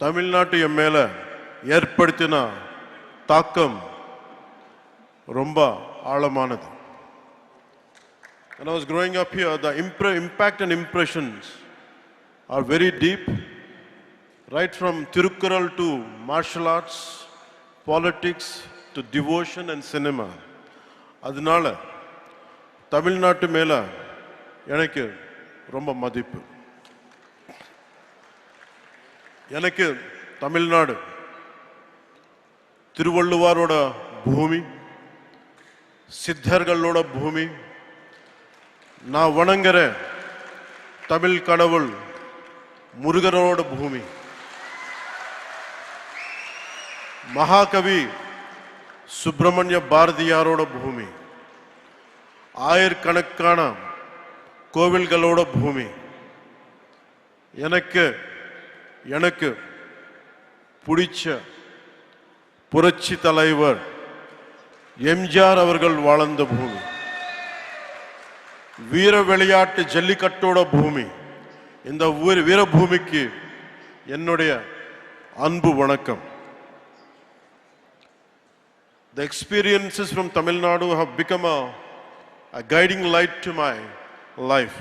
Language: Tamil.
தமிழ்நாட்டு என் மேல ஏற்படுத்தின தாக்கம் ரொம்ப ஆழமானது. When I was growing up here, the impact and impressions are very deep, right from Tirukkural to martial arts, politics to devotion and cinema. அதனால தமிழ்நாட்டு மேல எனக்கு ரொம்ப மதிப்பு. எனக்கு தமிழ்நாடு திருவள்ளுவரோட பூமி, சித்தர்களோட பூமி, நான் வணங்குற தமிழ் கடவுள் முருகனோட பூமி, மகாகவி சுப்பிரமணிய பாரதியாரோட பூமி, ஆயிரக்கணக்கான கோவில்களோட பூமி. எனக்கு பிடிச்ச புரட்சி தலைவர் எம்ஜிஆர் அவர்கள் வாழ்ந்த பூமி, வீர விளையாட்டு ஜல்லிக்கட்டோட பூமி. இந்த வீரபூமிக்கு என்னுடைய அன்பு வணக்கம். The experiences from Tamil Nadu have become a guiding light to my life.